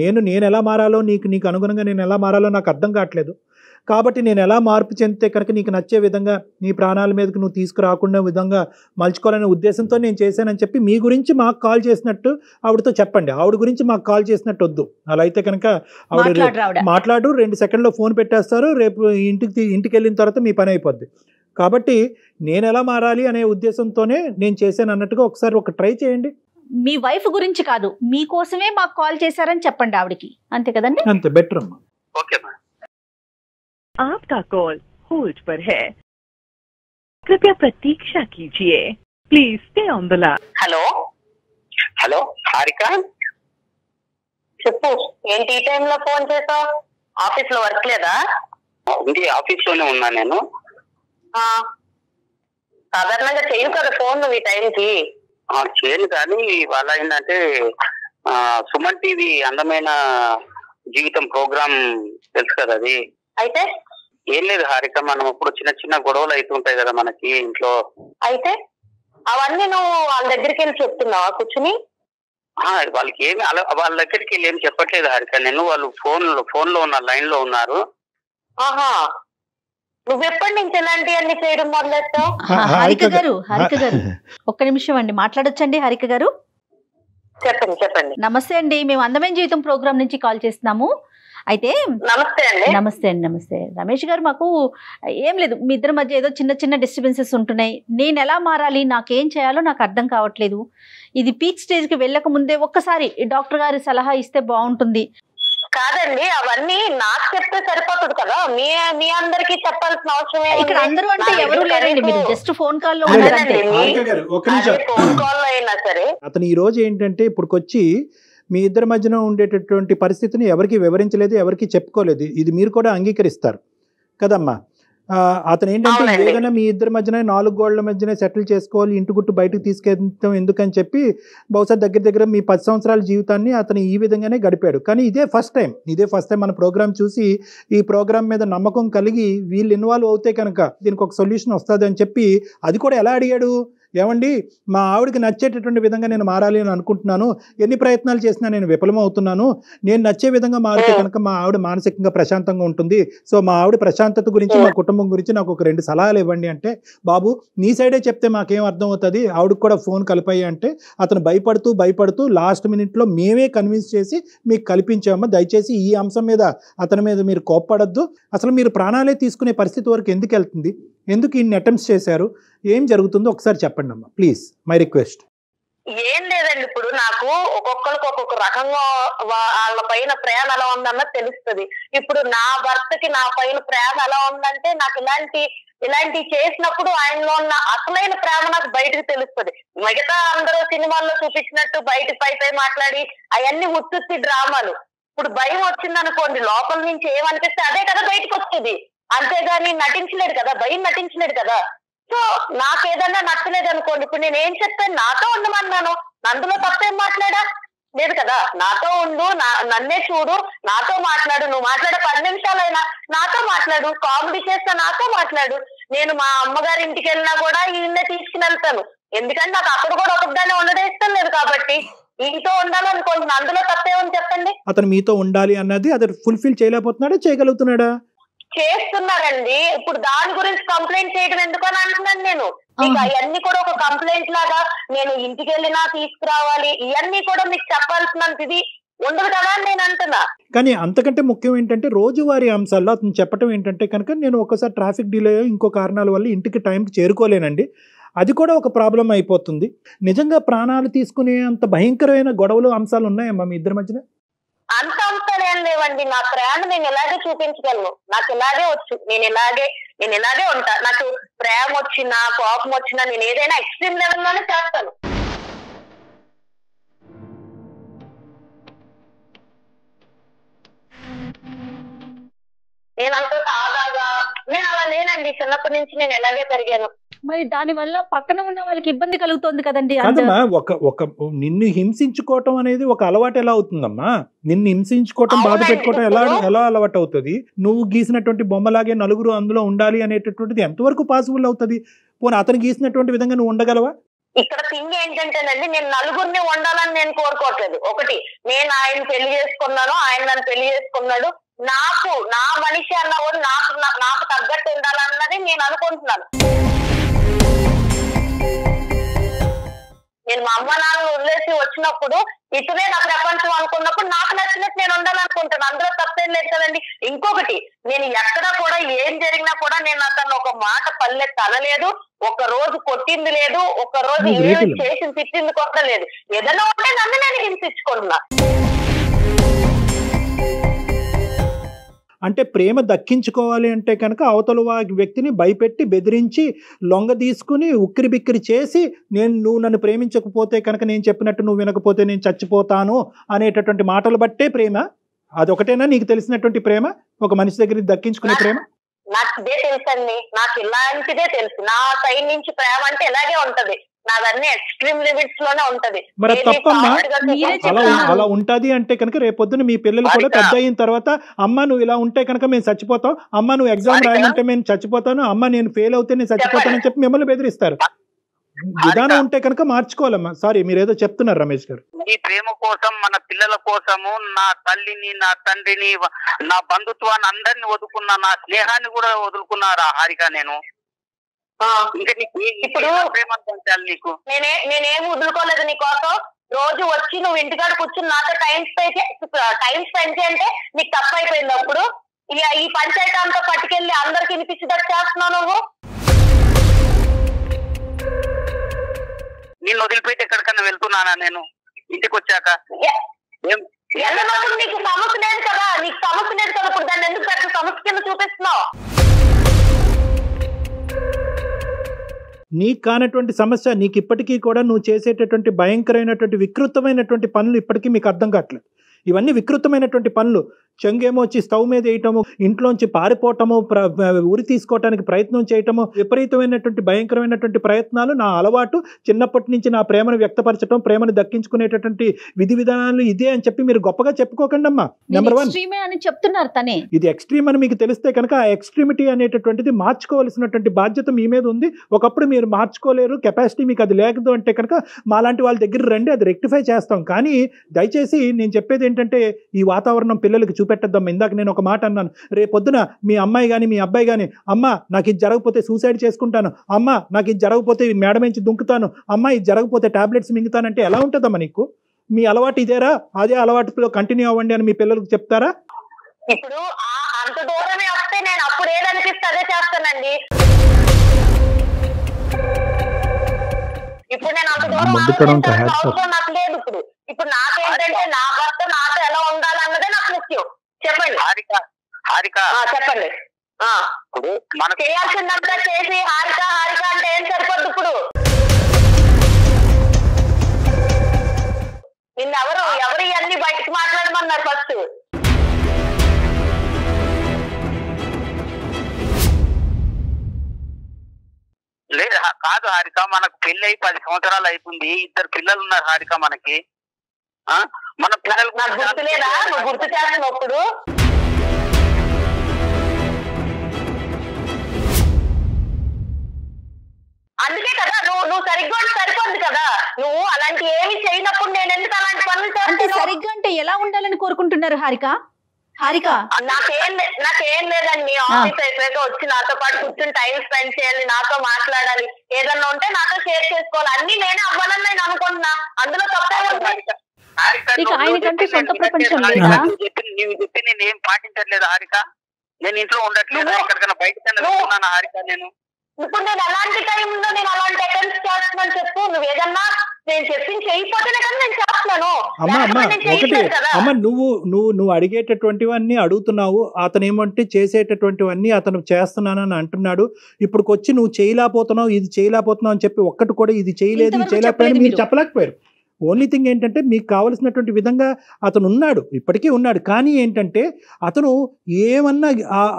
నేను ఎలా మారాలో, నీకు అనుగుణంగా నేను ఎలా మారాలో నాకు అర్థం కావట్లేదు, కాబట్టి నేను ఎలా మార్పు చెందితే కనుక నీకు నచ్చే విధంగా నీ ప్రాణాల మీదకి నువ్వు తీసుకురాకుండా విధంగా మలుచుకోవాలనే ఉద్దేశంతో నేను చేశానని చెప్పి మీ గురించి మాకు కాల్ చేసినట్టు ఆవిడతో చెప్పండి. ఆవిడ గురించి మాకు కాల్ చేసినట్టు వద్దు. అలా అయితే కనుక ఆవిడ మాట్లాడు, 2 సెకండ్లో ఫోన్ పెట్టేస్తారు, రేపు ఇంటికి వెళ్ళిన తర్వాత మీ పని అయిపోద్ది. కాబట్టి నేను ఎలా మారాలి అనే ఉద్దేశంతోనే నేను చేశాను అన్నట్టుగా ఒకసారి ట్రై చేయండి. మీ వైఫ్ గురించి కాదు, మీకోసమే మాకు కాల్ చేశారని చెప్పండి ఆవిడకి, అంతే కదండి? అంతే బెటర్ అమ్మా. Okay madam. आपका कॉल होल्ड पर है, कृपया प्रतीक्षा कीजिए, please stay on the line. Hello Harika, చెప్పు. ఏంటి ఈ టైంలో ఫోన్ చేసావు? ఆఫీస్ లో వర్క్ లేదా? ఉంది, ఆఫీస్ లోనే ఉన్నా నేను. సాధారణంగా చేయను కదా ఫోన్ నువ్వు ఈ టైంకి? చేయను, కానీ ఇవాళ ఏంటంటే సుమన్ టీవీ అందమైన జీవితం ప్రోగ్రామ్ తెలుసు కదా, అది అయితే ఏం లేదు హారిక, మనం ఇప్పుడు చిన్న గొడవలు అవుతుంటాయి కదా మనకి ఇంట్లో. అయితే అవన్నీ నువ్వు వాళ్ళ దగ్గరికి వెళ్ళి చెప్తున్నావా కూర్చుని? వాళ్ళకి ఏమి వాళ్ళ దగ్గరికి వెళ్ళి ఏమి చెప్పట్లేదు హారిక నేను. వాళ్ళు ఫోన్ లో ఉన్న లైన్ లో ఉన్నారు. ఆహా, నువ్వెప్పటి నుంచి ఇలాంటి అన్ని చేయడం మొదలెట్టావు? హారిక గారు ఒక్క నిమిషం అండి, మాట్లాడొచ్చండి హారిక గారు? చెప్పండి. నమస్తే అండి, మేము అందమైన జీవితం ప్రోగ్రామ్ నుంచి కాల్ చేస్తున్నాము. అయితే నమస్తే అండి. రమేష్ గారు, మాకు ఏం లేదు, మీ ఇద్దరి మధ్య ఏదో చిన్న డిస్టర్బెన్సెస్ ఉంటున్నాయి. నేను ఎలా మారాలి, నాకేం చేయాలో నాకు అర్థం కావట్లేదు. ఇది పీక్ స్టేజ్కి వెళ్ళక ముందే ఒక్కసారి డాక్టర్ గారి సలహా ఇస్తే బాగుంటుంది. కాదండి, అవన్నీ నాకు చెప్తే సరిపోతుంది కదా, మీ అందరికి చెప్పాల్సిన అవసరం ఇక్కడ అందరూ అంటే ఎవరు లేరండి, మీరు జస్ట్ ఫోన్ కాల్ లో ఫోన్ కాల్ అయినా సరే. అతను ఈ రోజు ఏంటంటే ఇప్పుడుకొచ్చి మీ ఇద్దరి మధ్యన ఉండేటటువంటి పరిస్థితిని ఎవరికి వివరించలేదు, ఎవరికి చెప్పుకోలేదు. ఇది మీరు కూడా అంగీకరిస్తారు కదమ్మా? అతను ఏంటంటే ఏదైనా మీ ఇద్దరి మధ్యన 4 గోళ్ల మధ్యన సెటిల్ చేసుకోవాలి, ఇంటి గుట్టు బయటకు తీసుకెళ్తాం ఎందుకని చెప్పి బహుశా దగ్గర మీ 10 సంవత్సరాల జీవితాన్ని అతను ఈ విధంగానే గడిపాడు. కానీ ఇదే ఫస్ట్ టైం మన ప్రోగ్రామ్ చూసి ఈ ప్రోగ్రామ్ మీద నమ్మకం కలిగి వీళ్ళు ఇన్వాల్వ్ అవుతే కనుక దీనికి ఒక సొల్యూషన్ వస్తుంది అని చెప్పి అది కూడా ఎలా అడిగాడు, ఏమండి మా ఆవిడకి నచ్చేటటువంటి విధంగా నేను మారాలి అని అనుకుంటున్నాను, ఎన్ని ప్రయత్నాలు చేసినా నేను విఫలమవుతున్నాను, నేను నచ్చే విధంగా మారితే కనుక మా ఆవిడ మానసికంగా ప్రశాంతంగా ఉంటుంది, సో మా ఆవిడ ప్రశాంతత గురించి మా కుటుంబం గురించి నాకు ఒక 2 సలహాలు ఇవ్వండి అంటే, బాబు నీ సైడే చెప్తే మాకేం అర్థం అవుతుంది, ఆవిడకి కూడా ఫోన్ కలిపాయి అంటే అతను భయపడుతూ లాస్ట్ మినిట్లో మేమే కన్విన్స్ చేసి మీకు కల్పించామా, దయచేసి ఈ అంశం మీద అతని మీద మీరు కోప్పడద్దు, అసలు మీరు ప్రాణాలే తీసుకునే పరిస్థితి వరకు ఎందుకు వెళ్తుంది, ఎందుకు ఇన్ని అటెంప్ట్స్ చేశారు, ఏం జరుగుతుందో ఒకసారి చెప్పండి అమ్మా ప్లీజ్, మై రిక్వెస్ట్. ఏం లేదండి, ఇప్పుడు నాకు ఒక్కొక్కరికి ఒక్కొక్క రకంగా వాళ్ళ పైన ప్రేమ ఎలా ఉందన్నది తెలుస్తుంది. ఇప్పుడు నా భర్తకి నా పైన ప్రేమ ఎలా ఉందంటే నాకు ఇలాంటి ఇలాంటివి చేసినప్పుడు ఆయనలో ఉన్న అసలైన ప్రేమ నాకు బయటకు తెలుస్తుంది. మిగతా అందరూ సినిమాల్లో చూపించినట్టు బయటకు పై మాట్లాడి అవన్నీ ఉత్తుత్తి డ్రామాలు. ఇప్పుడు భయం వచ్చింది అనుకోండి, లోపల నుంచి ఏమనిపిస్తే అదే కదా బయటకు వచ్చేది, అంతేగాని నటించలేడు కదా, భయం నటించలేడు కదా. సో నాకు ఏదన్నా నచ్చలేదు అనుకోండి, ఇప్పుడు నేను ఏం చెప్పాను, నాతో ఉండమన్నాను, అందులో తప్పేం మాట్లాడా లేదు కదా. నాతో ఉండు, నన్నే చూడు, నాతో మాట్లాడు, నువ్వు మాట్లాడే 10 నిమిషాలైనా నాతో మాట్లాడు, కామెడీ చేస్తా నాతో మాట్లాడు. నేను మా అమ్మగారి ఇంటికి వెళ్ళినా కూడా ఈయన్నే తీసుకుని వెళ్తాను, ఎందుకంటే నాకు అక్కడ కూడా ఒకదాన్ని ఉండడం ఇష్టం లేదు కాబట్టి ఈతో ఉండాలనుకుంటున్నా, అందులో తప్పేమని చెప్పండి. అతను మీతో ఉండాలి అన్నది అది ఫుల్ఫిల్ చేయలేకపోతున్నాడా, చేయగలుగుతున్నాడా? చేస్తున్నారండి. ఇప్పుడు దాని గురించి కంప్లైంట్ చేయడం ఎందుకు అని అంటున్నాను నేను. మీకు అవన్నీ కూడా ఒక కంప్లైంట్ లాగా నేను ఇంటికి వెళ్ళినా తీసుకురావాలి, ఇవన్నీ కూడా మీకు చెప్పాల్సినంత ఇది ఉండదు కదా అని నేను అంటున్నా. కానీ అంతకంటే ముఖ్యం ఏంటంటే రోజువారీ అంశాల్లో అతను చెప్పడం ఏంటంటే కనుక నేను ఒకసారి ట్రాఫిక్ డిలే ఇంకో కారణాల వల్ల ఇంటికి టైంకి చేరుకోలేనండి, అది కూడా ఒక ప్రాబ్లం అయిపోతుంది. నిజంగా ప్రాణాలు తీసుకునే అంత భయంకరమైన గొడవలు అంశాలు ఉన్నాయమ్మా మీ ఇద్దరి మధ్యన? అంత అంశాలు ఏం లేవండి. నా ప్రేమ నేను ఇలాగే చూపించగలను, నాకు ఇలాగే వచ్చు, నేను ఇలాగే ఉంటా. నాకు ప్రేమ వచ్చినా కోపం వచ్చినా నేను ఏదైనా ఎక్స్ట్రీమ్ లెవెల్లోనే చేస్తాను. నేను అంత సాదాగా నేను అలా లేనండి, చిన్నప్పటి నుంచి నేను ఎలాగే పెరిగాను. మరి దాని వల్ల పక్కన ఉన్న వాళ్ళకి ఇబ్బంది కలుగుతుంది కదండి. ఒక నిన్ను హింసించుకోవటం అనేది ఒక అలవాటు ఎలా అవుతుందమ్మా? నిన్ను హింసించుకోవటం, బాధ పెట్టుకోవటం ఎలా అలవాటు అవుతుంది? నువ్వు గీసినటువంటి బొమ్మలాగే నలుగురు అందులో ఉండాలి అనేటటువంటిది ఎంతవరకు పాసిబుల్ అవుతుంది? పోనీ అతను గీసినటువంటి విధంగా నువ్వు ఉండగలవా? ఇక్కడ థింగ్ ఏంటంటేనండి, నేను నలుగురిని ఉండాలని నేను కోరుకోవట్లేదు. ఒకటి, నేను ఆయన పెళ్లి చేసుకున్నాను, ఆయన నన్ను పెళ్లి చేసుకున్నాడు, నాకు నా మనిషి అన్న కూడా నాకు తగ్గట్టు ఉండాలన్నది నేను అనుకుంటున్నాను. నేను మా అమ్మ నాన్న వదిలేసి వచ్చినప్పుడు ఇతనే నా ప్రపంచం అనుకున్నప్పుడు నాకు నచ్చినట్టు నేను ఉండాలనుకుంటాను, అందులో తప్పేం లేదు కదండి. ఇంకొకటి, నేను ఎక్కడా కూడా ఏం జరిగినా కూడా నేను అతను ఒక మాట పల్లెత్తి అనలేదు, ఒక రోజు కొట్టింది లేదు, ఒక రోజు ఏమి చేసి తిట్టింది కూడా లేదు. ఏదైనా ఉంటే నన్ను నేను హింసించుకుంటున్నా. అంటే ప్రేమ దక్కించుకోవాలి అంటే కనుక అవతల వ్యక్తిని భయపెట్టి బెదిరించి లొంగ తీసుకుని ఉక్కిరి బిక్కిరి చేసి నువ్వు నన్ను ప్రేమించకపోతే కనుక నేను చెప్పినట్టు నువ్వు వినకపోతే నేను చచ్చిపోతాను అనేటటువంటి మాటలు బట్టే ప్రేమ? అదొకటేనా నీకు తెలిసినటువంటి ప్రేమ, ఒక మనిషి దగ్గర దక్కించుకునే ప్రేమ? నాకు ఇదే తెలుసండి, నాకు ఇలాంటిదే తెలుసు. నా సైడ్ నుంచి ప్రేమ అంటే ఇలాగే ఉంటది, నాదన్నీ ఎక్స్ట్రీమ్ లిమిట్స్ లోనే ఉంటది. మరి తప్పమ్మా, అలా ఉంటది అంటే కనుక రేపొద్దున మీ పిల్లలు కూడా పెద్ద అయిన తర్వాత అమ్మ నువ్వు ఇలా ఉంటే కనుక మేము చచ్చిపోతాం, అమ్మ నువ్వు ఎగ్జామ్ రాయమంటే మేము చచ్చిపోతాను, అమ్మ నేను ఫెయిల్ అవుతే నేను చచ్చిపోతానని చెప్పి మిమ్మల్ని బెదిరిస్తారు. విధానం ఉంటే కనుక మార్చుకోవాలమ్మా. సారీ, మీరేదో చెప్తున్నారు రమేష్ గారు. ఈ ప్రేమ కోసం, మన పిల్లల కోసము, నా తల్లిని, నా తండ్రిని, నా బంధుత్వాన్ని అందరిని వదులుకున్నా, నా స్నేహాన్ని కూడా వదులుకున్నారా హారిక? నేను ఇంకా ఇప్పుడు ప్రేమ పంచాలి నీకు? నేనేం వదులుకోలేదు నీ కోసం. రోజు వచ్చి నువ్వు ఇంటికాడ కూర్చుని నాతో టైం స్పెండ్ చేయంటే నీకు తప్పు అయిపోయింది. అప్పుడు ఈ పంచాయతీ అంతా పట్టుకెళ్ళి అందరికి వినిపించేటట్టు చేస్తున్నావు నువ్వు. నిన్ను వదిలిపెట్టి ఎక్కడికన్నా వెళ్తున్నానా నేను ఇంటికి వచ్చాక? వెళ్ళినప్పుడు నీకు సమస్య లేదు కదా, నీకు సమస్య లేదు కదా, ఇప్పుడు దాన్ని ఎందుకు పెద్ద సమస్య కింద చూపిస్తున్నావు? నీకు కానటువంటి సమస్య నీకు ఇప్పటికీ కూడా నువ్వు చేసేటటువంటి భయంకరమైనటువంటి వికృతమైనటువంటి పనులు ఇప్పటికీ మీకు అర్థం కావట్లేదు. ఇవన్నీ వికృతమైనటువంటి పనులు. చెంగేమో వచ్చి స్టవ్ మీద వేయటము, ఇంట్లోంచి పారిపోవటము, ఉరి తీసుకోవటానికి ప్రయత్నం చేయటము, విపరీతమైనటువంటి భయంకరమైనటువంటి ప్రయత్నాలు. నా అలవాటు చిన్నప్పటి నుంచి నా ప్రేమను వ్యక్తపరచడం, ప్రేమను దక్కించుకునేటటువంటి విధి విధానాలు ఇదే అని చెప్పి మీరు గొప్పగా చెప్పుకోకండి అమ్మా. నెంబర్ 1 అని చెప్తున్నారు తనే. ఇది ఎక్స్ట్రీమ్ అని మీకు తెలిస్తే కనుక ఆ ఎక్స్ట్రీమిటీ అనేటటువంటిది మార్చుకోవాల్సినటువంటి బాధ్యత మీ మీద ఉంది. ఒకప్పుడు మీరు మార్చుకోలేరు, కెపాసిటీ మీకు అది లేదు అంటే కనుక మాలాంటి వాళ్ళ దగ్గర రండి, అది రెక్టిఫై చేస్తాం. కానీ దయచేసి నేను చెప్పేది ఏంటంటే ఈ వాతావరణం పిల్లలకి చూపెట్టద్దాం. ఇందాక నేను ఒక మాట అన్నాను, రేపొద్దున మీ అమ్మాయి కానీ మీ అబ్బాయి కానీ అమ్మ నాకు ఇది జరగకపోతే సూసైడ్ చేసుకుంటాను, అమ్మ నాకు ఇది జరగకపోతే మేడ నుంచి దుంకుతాను, అమ్మ ఇది జరగకపోతే టాబ్లెట్స్ మింగుతానంటే ఎలా ఉంటుందమ్మా నీకు? మీ అలవాటు ఇదేరా, అదే అలవాటులో కంటిన్యూ అవ్వండి అని మీ పిల్లలకు చెప్తారా? ఇప్పుడు అంత దూరమే వస్తే నేను అప్పుడు ఏదనిపిస్తే అదే చేస్తానండి. ఇప్పుడు నేను అంత దూరం అవసరం నాకు లేదు. ఇప్పుడు నాకేంటంటే నా భర్త నాతో ఎలా ఉండాలన్నదే నాకు ముఖ్యం. చెప్పండి హారిక, చెప్పండి. ఇప్పుడు మనకు చేయాల్సిందంతా చేసి హారిక హారిక అంటే ఏం సరిపోద్దు ఇప్పుడు? నిన్న ఎవరు ఇవన్నీ బయటకు మాట్లాడమన్నారు ఫస్ట్? లేదు కాదు హారిక, మనకు పెళ్లి అయి 10 సంవత్సరాలు అవుతుంది, 2 పిల్లలు ఉన్నారు హారిక మనకి. మన పిల్లలకు నాకు గుర్తులేదా? నువ్వు గుర్తు చేస్తున్నప్పుడు అందుకే కదా నువ్వు సరిగ్గా సరిపోద్ది కదా. నువ్వు అలాంటి ఏమి చేయనప్పుడు నేను ఎందుకు అలాంటి పనులు అంటే చేస్తాను? సరిగ్గా అంటే ఎలా ఉండాలని కోరుకుంటున్నారు హారిక? హారిక నాకేం లేదండి. ఆఫీస్ అయిపోయాక వచ్చి నాతో పాటు కూర్చొని టైం స్పెండ్ చేయాలి, నాతో మాట్లాడాలి, ఏదన్నా ఉంటే నాతో షేర్ చేసుకోవాలి. అన్ని నేనే అవ్వాలని నేను అనుకుంటున్నా. అందులో తప్పే ఉంది. ఇక ఆయనకంటూ సొంత ప్రపంచం లేదా? నువ్వు చెప్పి నేను ఏం పాటించట్లేదు హారిక. నేను ఇంట్లో ఉండట్లేదు, ఎక్కడికైనా బయటకు వెళ్తున్నాను హారిక. ఇప్పుడు నేను ఎలాంటి టైంలో నేను అలాంటి అటెంప్ట్స్ చేస్తున్నాను చెప్పు. నువ్వు ఏదన్నా నేను చెప్పింది చేయకపోతేనే కదా నేను చేస్తున్నాను. అమ్మ నువ్వు అడిగేటటువంటివన్నీ అడుగుతున్నావు, అతను ఏమంటే చేసేటటువంటివన్నీ అతను చేస్తున్నానని అంటున్నాడు. ఇప్పుడుకొచ్చి నువ్వు చేయలేకపోతున్నావు, ఇది చేయలేకపోతున్నావు అని చెప్పి ఒక్కటి కూడా ఇది చేయలేదు, ఇది చేయలేకపోయాను మీరు చెప్పలేకపోయారు. ఓన్లీ థింగ్ ఏంటంటే మీకు కావలసినటువంటి విధంగా అతను ఉన్నాడు, ఇప్పటికీ ఉన్నాడు. కానీ ఏంటంటే అతను ఏమన్నా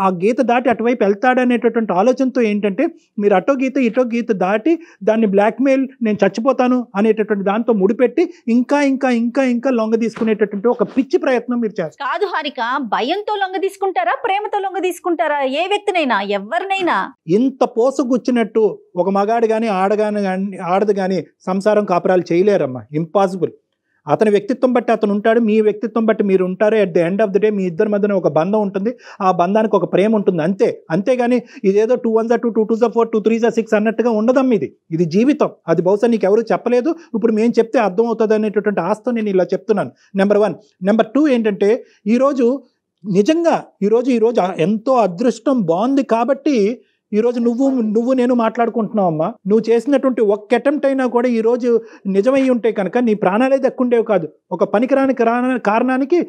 ఆ గీత దాటి అటువైపు వెళ్తాడనేటటువంటి ఆలోచనతో ఏంటంటే మీరు అటో గీత ఇటో గీత దాటి దాన్ని బ్లాక్మెయిల్ నేను చచ్చిపోతాను అనేటటువంటి దాంతో ముడిపెట్టి ఇంకా ఇంకా ఇంకా ఇంకా లొంగ తీసుకునేటటువంటి ఒక పిచ్చి ప్రయత్నం మీరు చేస్తారు. కాదు హారిక, భయంతో లొంగ తీసుకుంటారా, ప్రేమతో లొంగ తీసుకుంటారా? ఏ వ్యక్తినైనా ఎవరినైనా ఇంత పోసుగుచ్చినట్టు ఒక మగాడు కానీ ఆడదు కానీ సంసారం కాపురాలు చేయలేరమ్మా. ఇంపాసిబుల్. అతని వ్యక్తిత్వం బట్టి అతను ఉంటాడు, మీ వ్యక్తిత్వం బట్టి మీరు ఉంటారు. At the end of the day మీ ఇద్దరి మధ్యన ఒక బంధం ఉంటుంది, ఆ బంధానికి ఒక ప్రేమ ఉంటుంది, అంతేగాని ఇదేదో 2 1 2 2 2 4 2 3 6 అన్నట్టుగా ఉండదమ్మ. ఇది జీవితం. అది బహుశా నీకు ఎవరు చెప్పలేదు, ఇప్పుడు మేము చెప్తే అర్థం అవుతుంది అనేటటువంటి ఆస్తో నేను ఇలా చెప్తున్నాను. నెంబర్ 1. నెంబర్ 2 ఏంటంటే ఈరోజు నిజంగా ఈరోజు ఎంతో అదృష్టం బాగుంది కాబట్టి ఈరోజు నువ్వు నేను మాట్లాడుకుంటున్నావు అమ్మా. నువ్వు చేసినటువంటి ఒక్క అటెంప్ట్ అయినా కూడా ఈరోజు నిజమై ఉంటే కనుక నీ ప్రాణాలే దక్కుండేవి కాదు. ఒక పనికిరాని కారణానికి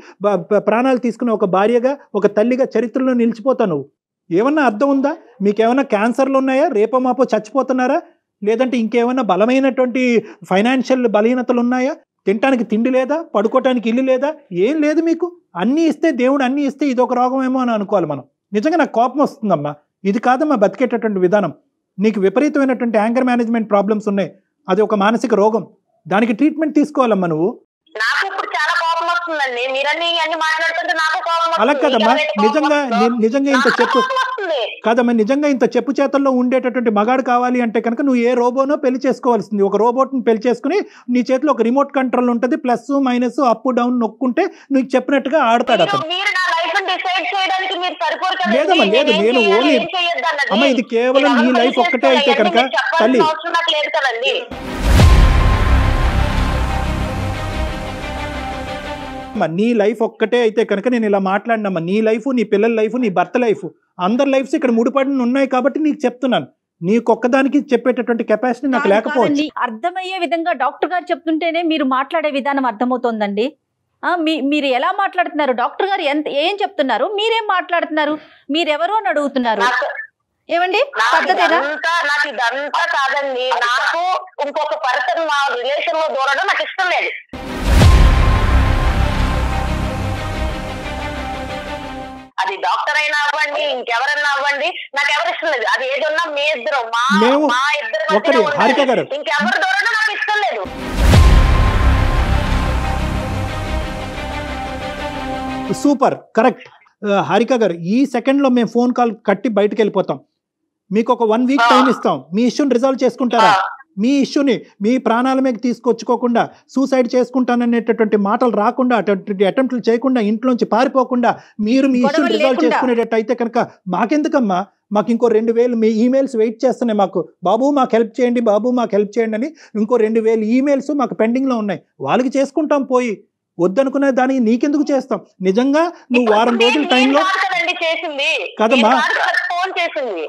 ప్రాణాలు తీసుకున్న ఒక భార్యగా, ఒక తల్లిగా చరిత్రలో నిలిచిపోతావు నువ్వు. ఏమన్నా అర్థం ఉందా? మీకేమన్నా క్యాన్సర్లు ఉన్నాయా? రేపో మాపో చచ్చిపోతున్నారా? లేదంటే ఇంకేమన్నా బలమైనటువంటి ఫైనాన్షియల్ బలహీనతలు ఉన్నాయా? తినటానికి తిండి లేదా? పడుకోవటానికి ఇల్లు లేదా? ఏం లేదు మీకు. అన్నీ ఇస్తే దేవుడు అన్నీ ఇస్తే ఇదొక రోగం ఏమో అని అనుకోవాలి మనం. నిజంగా నాకు కోపం వస్తుందమ్మా. ఇది కాదమ్మా బతికేటటువంటి విధానం. నీకు విపరీతమైనటువంటి యాంగర్ మేనేజ్మెంట్ ప్రాబ్లమ్స్ ఉన్నాయి, అది ఒక మానసిక రోగం. దానికి ట్రీట్మెంట్ తీసుకోవాలమ్మా నువ్వు. నాకు ఇప్పుడు చాలా కోపం వస్తుందండి. మీరన్నీ అన్ని మాట్లాడుతుంటే నాకు కోపం. అలా కదమ్మా, నిజంగా ఇంత చెప్పు కాదమ్మా, నిజంగా ఇంత చెప్పు చేతల్లో ఉండేటటువంటి మగాడు కావాలి అంటే కనుక నువ్వు ఏ రోబోనో పెళ్లి చేసుకోవాల్సింది. ఒక రోబోట్ని పెళ్లి చేసుకుని నీ చేతిలో ఒక రిమోట్ కంట్రోల్ ఉంటుంది, ప్లస్ మైనస్ అప్ డౌన్ నొక్కుంటే నువ్వు చెప్పినట్టుగా ఆడతాడు అతను. లేదమ్మా, లేదు, నేను ఓన్లీ అమ్మ ఇది కేవలం నీ లైఫ్ ఒక్కటే అయితే కనుక తల్లి నీ లైఫ్ ఒక్కటే అయితే కనుక నేను ఇలా మాట్లాడినమ్మా. నీ లైఫ్, నీ పిల్లల లైఫ్, నీ భర్త లైఫ్, అందరి లైఫ్స్ ఇక్కడ ముడిపడి ఉన్నాయి కాబట్టి నీకు చెప్తున్నాను. నీకొక్కదానికి చెప్పేటటువంటి కెపాసిటీ నాకు లేకపోవచ్చు. అర్థమయ్యే విధంగా డాక్టర్ గారు చెప్తుంటేనే మీరు మాట్లాడే విధానం అర్థమవుతోందండి. మీరు ఎలా మాట్లాడుతున్నారు? డాక్టర్ గారు ఏం చెప్తున్నారు, మీరేం మాట్లాడుతున్నారు? మీరెవరు అని అడుగుతున్నారు. ఏమండి పద్ధతేనా? నాకు ఇదంతా కాదండి. నాకు ఇంకొక పర్సన్ మా రిలేషన్ లో దూరడం నాకు ఇష్టం లేదు. అది డాక్టర్ అయినా అవ్వండి, ఇంకెవరన్నా అవ్వండి, నాకు ఎవరు ఇష్టం లేదు. అది ఏదన్నా మీ ఇద్దరు మా ఇద్దరు ఇంకెవరు దూరడం నాకు ఇష్టం లేదు. సూపర్, కరెక్ట్ హారిక గారు. ఈ సెకండ్లో మేము ఫోన్ కాల్ కట్టి బయటకు వెళ్ళిపోతాం. మీకు ఒక 1 వీక్ టైం ఇస్తాం. మీ ఇష్యూని రిజాల్వ్ చేసుకుంటారా? మీ ఇష్యూని మీ ప్రాణాల మీద తీసుకొచ్చుకోకుండా, సూసైడ్ చేసుకుంటాననేటటువంటి మాటలు రాకుండా, అటువంటి అటెంప్ట్లు చేయకుండా, ఇంట్లోంచి పారిపోకుండా మీరు మీ ఇష్యూని రిజాల్వ్ చేసుకునేటట్టు అయితే కనుక మాకెందుకమ్మా, మాకు ఇంకో 2000 మీ ఈమెయిల్స్ వెయిట్ చేస్తున్నాయి. మాకు బాబు మాకు హెల్ప్ చేయండి, బాబు మాకు హెల్ప్ చేయండి అని ఇంకో 2000 ఈమెయిల్స్ మాకు పెండింగ్లో ఉన్నాయి. వాళ్ళకి చేసుకుంటాం పోయి. వద్దనుకునే దానికి నీకెందుకు చేస్తాం? నిజంగా నువ్వు వారం రోజుల టైంలో కదమ్మా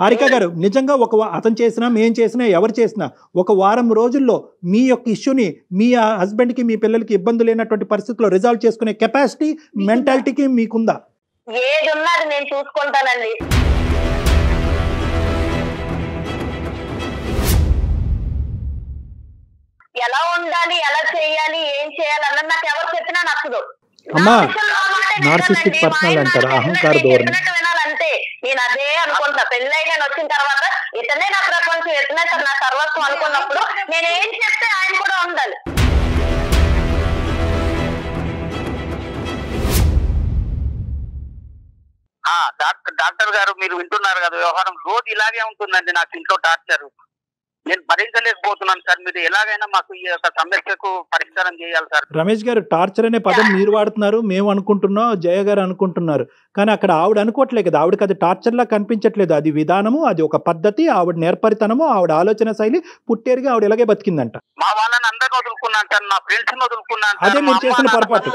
హారిక గారు, నిజంగా అతను చేసినా మేం చేసినా ఎవరు చేసినా ఒక వారం రోజుల్లో మీ యొక్క ఇష్యూని మీ హస్బెండ్కి మీ పిల్లలకి ఇబ్బంది లేనటువంటి పరిస్థితుల్లో రిజాల్వ్ చేసుకునే కెపాసిటీ మెంటాలిటీకి మీకుందా? ఏది ఉన్నా అది నేను చూసుకుంటానండి. ఎలా ఉండాలి, ఎలా చేయాలి, ఏం చేయాలి అన్నది నాకు ఎవరు చెప్పినా నచ్చదు. అమ్మా నార్సిస్టిక్ పర్సనల్ అంటారు, అహంకార ధోరణి. వినాలంటే నేను అదే అనుకుంటా. పెళ్ళై నేను వచ్చిన తర్వాత ఇతనే నా ప్రపంచం, ఇతనే నా సర్వస్వం అనుకున్నప్పుడు నేను ఏం చెప్తే ఆయన కూడా ఉండాలి. డాక్టర్ గారు మీరు వింటున్నారు కదా, వ్యవహారం రోజు ఇలాగే ఉంటుందండి. నాకు ఇంట్లో టార్చర్ నేను భరించలేకపోతున్నాను సార్. మీరు ఎలాగైనా మాకు ఈ యొక్క సమస్యకు పరిష్కారం చేయాలి సార్. రమేష్ గారు, టార్చర్ అనే పదం మీరు వాడుతున్నారు, మేము అనుకుంటున్నాం, జయ గారు అనుకుంటున్నారు, కానీ అక్కడ ఆవిడ అనుకోవట్లేదు కదా. ఆవిడకి అది టార్చర్ లా కనిపించట్లేదు. అది విధానము, అది ఒక పద్ధతి, ఆవిడ నేర్పరితనము, ఆవిడ ఆలోచన శైలి. పుట్టేరుగా ఆవిడ ఇలాగే బతికిందంట. మా వాళ్ళని అందరిని వదులుకున్నాను సార్, నా ఫ్రెండ్స్ ని వదులుకున్నాను. అదే మీరు చేసిన పొరపాటు.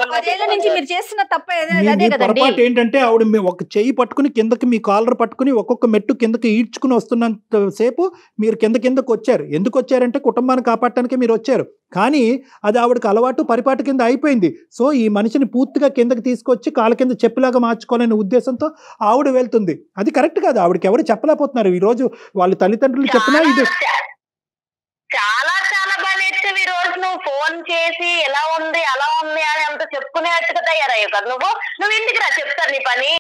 పొరపాటు ఏంటంటే ఆవిడ ఒక చెయ్యి పట్టుకుని కిందకి, మీ కాలర్ పట్టుకుని ఒక్కొక్క మెట్టు కిందకి ఈడ్చుకుని వస్తున్నంత సేపు మీరు కిందకు వచ్చారు. ఎందుకు వచ్చారంటే కుటుంబాన్ని కాపాడటానికి మీరు వచ్చారు. కానీ అది ఆవిడకి అలవాటు, పరిపాటు కింద అయిపోయింది. సో ఈ మనిషిని పూర్తిగా కిందకి తీసుకొచ్చి కాళ్ళ కింద చెప్పులాగా మార్చుకోవాలనే ఉద్దేశంతో ఆవిడ వెళ్తుంది. అది కరెక్ట్ కాదు. ఆవిడకి ఎవరు చెప్పలేకపోతున్నారు. ఈ రోజు వాళ్ళ తల్లిదండ్రులు చెప్పినా ఇది చాలా చాలా బాగా నేర్చుకుని ఈ రోజు నువ్వు ఫోన్ చేసి ఎలా ఉంది అలా ఉంది అని అంత చెప్పుకునేట్టుగా తయారయ్యావు కదా. నువ్వు ఇంటికి రా, చెప్తాను నీ పని.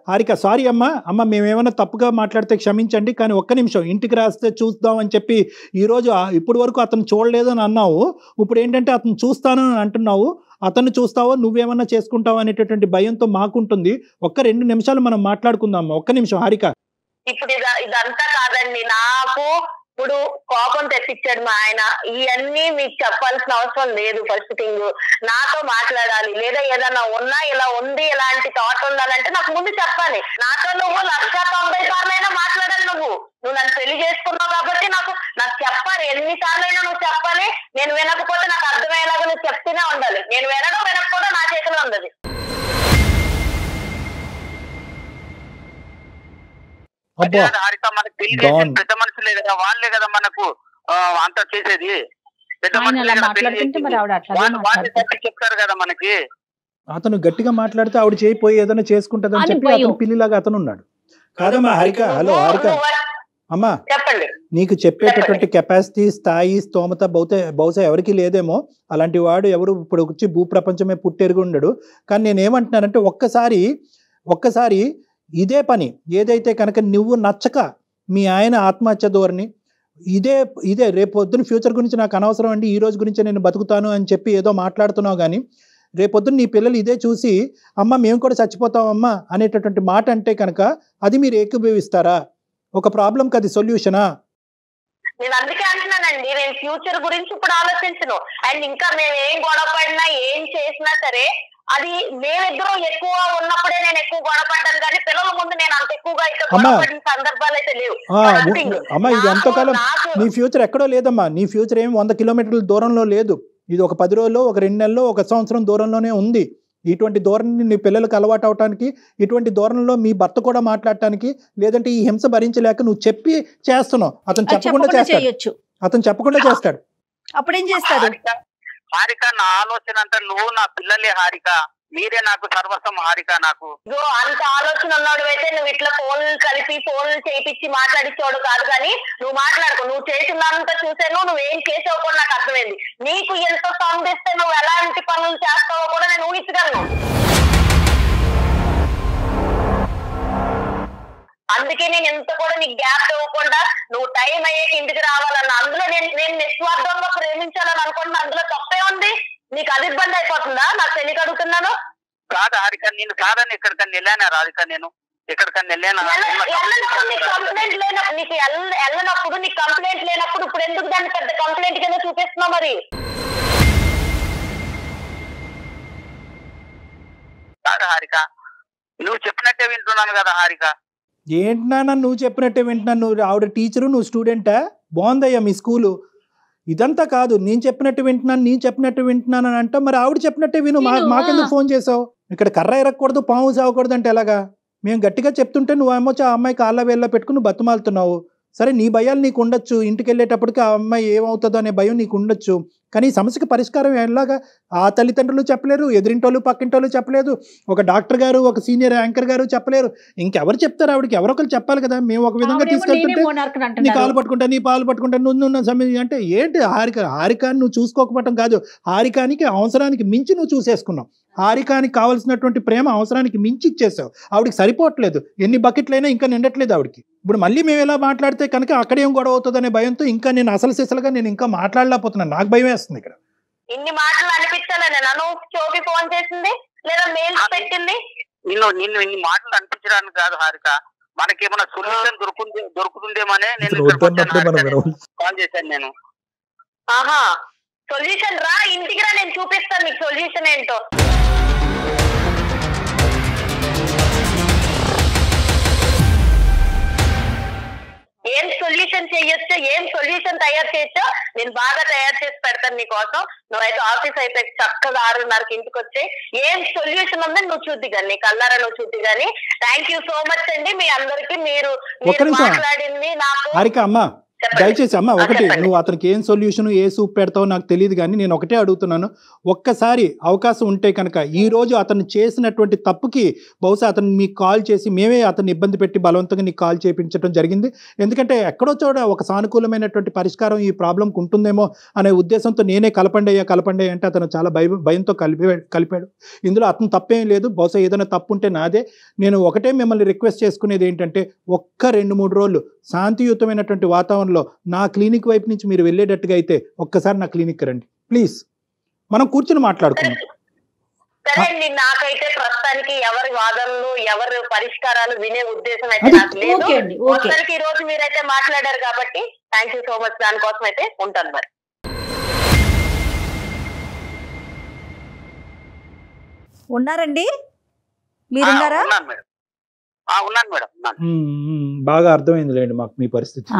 హారిక సారీ అమ్మ మేమేమైనా తప్పుగా మాట్లాడితే క్షమించండి, కానీ ఒక్క నిమిషం ఇంటికి రాస్తే చూద్దాం అని చెప్పి ఈరోజు ఇప్పటి వరకు అతను చూడలేదు అని అన్నావు. ఇప్పుడు ఏంటంటే అతను చూస్తాను అని అంటున్నావు. అతను చూస్తావో నువ్వేమన్నా చేసుకుంటావు అనేటటువంటి భయంతో మాకుంటుంది. ఒక్క 2 నిమిషాలు మనం మాట్లాడుకుందాం. ఒక్క నిమిషం హారిక. ఇప్పుడు ఇదంతా కాదండి, నాకు ఇప్పుడు కోపం తెప్పించాడు మా ఆయన. ఇవన్నీ మీకు చెప్పాల్సిన అవసరం లేదు. ఫస్ట్ థింగ్ నాతో మాట్లాడాలి, లేదా ఏదైనా ఉన్నా ఇలా ఉంది ఇలాంటి థాట్ ఉండాలంటే నాకు ముందు చెప్పాలి. నాతో నువ్వు 190 సార్లైనా మాట్లాడాలి. నువ్వు నన్ను పెళ్లి చేసుకున్నావు కాబట్టి నాకు చెప్పాలి. ఎన్నిసార్లైనా నువ్వు చెప్పాలి. నేను వినకపోతే నాకు అర్థమయ్యేలాగా నువ్వు చెప్తూనే ఉండాలి. నేను వినకపోతే నా చేతిలో ఉండదు. పెద్ద మనుషులే కదా, వాళ్ళే కదా మనకు అంతా చేసేది. పెద్ద చెప్తారు కదా మనకి. అతను గట్టిగా మాట్లాడితే ఆవిడ చేయిపోయి ఏదైనా చేసుకుంటదని చెప్పి అతను పిల్లిలాగా అతను ఉన్నాడు. కాదమ్మా హారిక. హలో హారిక అమ్మా, నీకు చెప్పేటటువంటి కెపాసిటీ, స్థాయి, స్తోమత బహుశా ఎవరికి లేదేమో. అలాంటి వాడు ఎవరు ఇప్పుడు వచ్చి భూప్రపంచమే పుట్టెరుగు ఉండడు. కానీ నేనేమంటున్నానంటే ఒక్కసారి ఇదే పని ఏదైతే కనుక నువ్వు నచ్చక మీ ఆయన ఆత్మహత్య ధోరణి ఇదే రేపు పొద్దున్న ఫ్యూచర్ గురించి నాకు అనవసరం అండి, ఈ రోజు గురించి నేను బతుకుతాను అని చెప్పి ఏదో మాట్లాడుతున్నావు. కానీ రేపొద్దున నీ పిల్లలు ఇదే చూసి అమ్మ మేము కూడా చచ్చిపోతామమ్మా అనేటటువంటి మాట అంటే కనుక అది మీరు ఏకీభవిస్తారా? ఒక ప్రాబ్లంకి అది సొల్యూషనా? నేను అందుకే అంటున్నానండి, నేను ఫ్యూచర్ గురించి ఇప్పుడు ఆలోచించను. అండ్ ఇంకా మేము ఏం గొడవ పడినా ఏం చేసినా సరే అది మేమిద్దరం ఎక్కువ ఉన్నప్పుడే నేను ఎక్కువ గొడవపడ్డాను. కానీ పిల్లల ముందు నేను అంత ఎక్కువగా అయితే గొడవపడిన సందర్భాలు అయితే లేవు. అమ్మా ఇది ఎంతకాలం నీ ఫ్యూచర్ ఎక్కడో లేదమ్మా. నీ ఫ్యూచర్ ఏమి 100 కిలోమీటర్ల దూరంలో లేదు. ఇది ఒక 10 రోజుల్లో, ఒక 2 నెలల్లో, 1 సంవత్సరం దూరంలోనే ఉంది. ఇటువంటి ధోరణి నీ పిల్లలకు అలవాటు అవటానికి, ఇటువంటి ధోరణిలో మీ భర్త కూడా మాట్లాడటానికి, లేదంటే ఈ హింస భరించలేక నువ్వు చెప్పి చేస్తున్నావు. అతను చెప్పకుండా చేస్తాడు. అప్పుడేం చేస్తాడు? హారిక, నా ఆలోచన అంతా నువ్వు నా పిల్లలే హారిక, మీరే నాకు సర్వస్వం హారిక. నాకు అంత ఆలోచన ఉన్నాడు అయితే నువ్వు ఇట్లా ఫోన్లు కలిపి ఫోన్లు చేయించి మాట్లాడించాడు కాదు. కానీ నువ్వు మాట్లాడుకో. నువ్వు చేసినంత చూసాను, నువ్వేం చేసావు కూడా నాకు అర్థమైంది. నీకు ఎంత సంధిస్తే నువ్వు ఎలాంటి పనులు చేస్తావో కూడా నేను ఊహించగలను. అందుకే నేను ఎంత కూడా నీకు గ్యాప్ ఇవ్వకుండా నువ్వు టైం అయ్యేకి ఇంటికి రావాలన్న అందులో నేను నిస్వార్థంగా ప్రేమించాలని అనుకుంటున్నా. అందులో తప్పే ఉంది. నీకు అది ఇబ్బంది అయిపోతుందా? నాకు తెలియక అడుగుతున్నాను. కాదు హారిక, నేను కాదని ఎక్కడికన్నా వెళ్ళానా రాధిక? నేను ఎక్కడికన్నా వెళ్ళానా? కంప్లైంట్ లేనప్పుడు నీకు వెళ్ళనప్పుడు నీకు కంప్లైంట్ లేనప్పుడు ఇప్పుడు ఎందుకు దాన్ని పెద్ద కంప్లైంట్ కింద చూపిస్తున్నావు? మరి కాదు హారిక, నువ్వు చెప్పినట్టే వింటున్నాను కదా హారిక. ఏంటన్నా నువ్వు చెప్పినట్టే వింటున్నాను? నువ్వు ఆవిడ టీచరు, నువ్వు స్టూడెంటా? బాగుందయ్యా మీ స్కూలు. ఇదంతా కాదు, నేను చెప్పినట్టు వింటున్నాను అని అంటే మరి ఆవిడ చెప్పినట్టే విను. మాకెందుకు ఫోన్ చేసావు? ఇక్కడ కర్ర ఎరగకూడదు, పాము సాగకూడదు అంటే ఎలాగా? మేము గట్టిగా చెప్తుంటే నువ్వేమో ఆ అమ్మాయి కాళ్ళ వేళ్ళ పెట్టుకుని బతుమాలుతున్నావు. సరే నీ భయాలు నీకు ఉండొచ్చు, ఇంటికి వెళ్ళేటప్పటికి ఆ అమ్మాయి ఏమవుతుందో అనే భయం నీకు ఉండొచ్చు, కానీ ఈ సమస్యకి పరిష్కారం ఎలాగా ఆ తల్లిదండ్రులు చెప్పలేరు, ఎదిరింటోళ్ళు పక్కింటోళ్ళు చెప్పలేదు, ఒక డాక్టర్ గారు ఒక సీనియర్ యాంకర్ గారు చెప్పలేరు, ఇంకెవరు చెప్తారు ఆవిడకి? ఎవరొకరు చెప్పాలి కదా. మేము ఒక విధంగా తీసుకెళ్తుంటే నీ కాలు పట్టుకుంటా నీ పాలు పట్టుకుంటా నువ్వు సమయం అంటే ఏంటి? హారికాని నువ్వు చూసుకోకపోవటం కాదు, హారికానికి అవసరానికి మించి నువ్వు చూసేసుకున్నావు. హారికానికి కావాల్సినటువంటి ప్రేమ అవసరానికి మించి ఇచ్చేసావు. ఆవిడకి సరిపోవట్లేదు, ఎన్ని బకెట్లైనా ఇంకా నిండట్లేదు ఆవిడకి. ఇప్పుడు మళ్ళీ మేము ఎలా మాట్లాడితే కనుక అక్కడేం గొడవ అవుతుందనే భయంతో ఇంకా నేను అసలు సిసలుగా నేను ఇంకా మాట్లాడలేకపోతున్నాను. నాకు భయం వేస్తుంది ఇక్కడ. ఇన్ని మాటలు అనిపించాలని నన్ను చోపి ఫోన్ చేసింది లేదా మెయిల్ పెట్టింది? నిన్ను ఇన్ని మాటలు అనిపించడానికి కాదు హారిక, మనకేమైనా సొల్యూషన్ దొరుకుతుందేమనే నేను కాల్ చేశాను నేను. ఆహా, సొల్యూషన్ రా, ఇంటికి రా, నేను చూపిస్తాను నీకు సొల్యూషన్ ఏంటో. ఏం సొల్యూషన్ చేయొచ్చో, ఏం సొల్యూషన్ తయారు చేయొచ్చో నేను బాగా తయారు చేసి పెడతాను నీకోసం. నువ్వైతే ఆఫీస్ అయితే చక్కగా 6:30కి ఇంటికి వచ్చి ఏం సొల్యూషన్ ఉందని నువ్వు చూద్ది కానీ, నీ కల్లారా నువ్వు చూద్ది కానీ. థ్యాంక్ యూ సో మచ్ అండి మీ అందరికి. మీరు మాట్లాడింది నాకు దయచేసి అమ్మ ఒకటి, నువ్వు అతనికి ఏం సొల్యూషన్ ఏ సూప్ పెడతావో నాకు తెలియదు, కానీ నేను ఒకటే అడుగుతున్నాను, ఒక్కసారి అవకాశం ఉంటే కనుక ఈ రోజు అతను చేసినటువంటి తప్పుకి బహుశా అతను మీకు కాల్ చేసి మేమే అతన్ని ఇబ్బంది పెట్టి బలవంతంగా నీకు కాల్ చేయించడం జరిగింది. ఎందుకంటే ఎక్కడో చోట ఒక సానుకూలమైనటువంటి పరిష్కారం ఈ ప్రాబ్లంకి ఉంటుందేమో అనే ఉద్దేశంతో నేనే కలపండి అంటే అతను చాలా భయంతో కలిపాడు. ఇందులో అతను తప్పేం లేదు, బహుశా ఏదైనా తప్పు ఉంటే నాదే. నేను ఒకటే మిమ్మల్ని రిక్వెస్ట్ చేసుకునేది ఏంటంటే, ఒక్క 2-3 రోజులు శాంతియుతమైనటువంటి వాతావరణంలో నా క్లినిక్ వైపు నుంచి మీరు వెళ్ళేటట్టుగా అయితే ఒక్కసారి నా క్లినిక్ రండి ప్లీజ్, మనం కూర్చొని మాట్లాడుకుందాం. సరే అండి, నాకైతే ప్రస్తుతానికి ఎవరి వాదనలు ఎవరి పరిష్కారాలు వినే ఉద్దేశం అయితే నాకు లేదు. ఒక్కరికి ఈ రోజు మీరైతే మాట్లాడారు కాబట్టి థ్యాంక్ యూ సో మచ్. దానికోసం అయితే ఉంటాను. మరి ఉన్నారండి, మీరున్నారా? ఉన్నాను మేడం. బాగా అర్థమైందిలేండి మాకు మీ పరిస్థితి.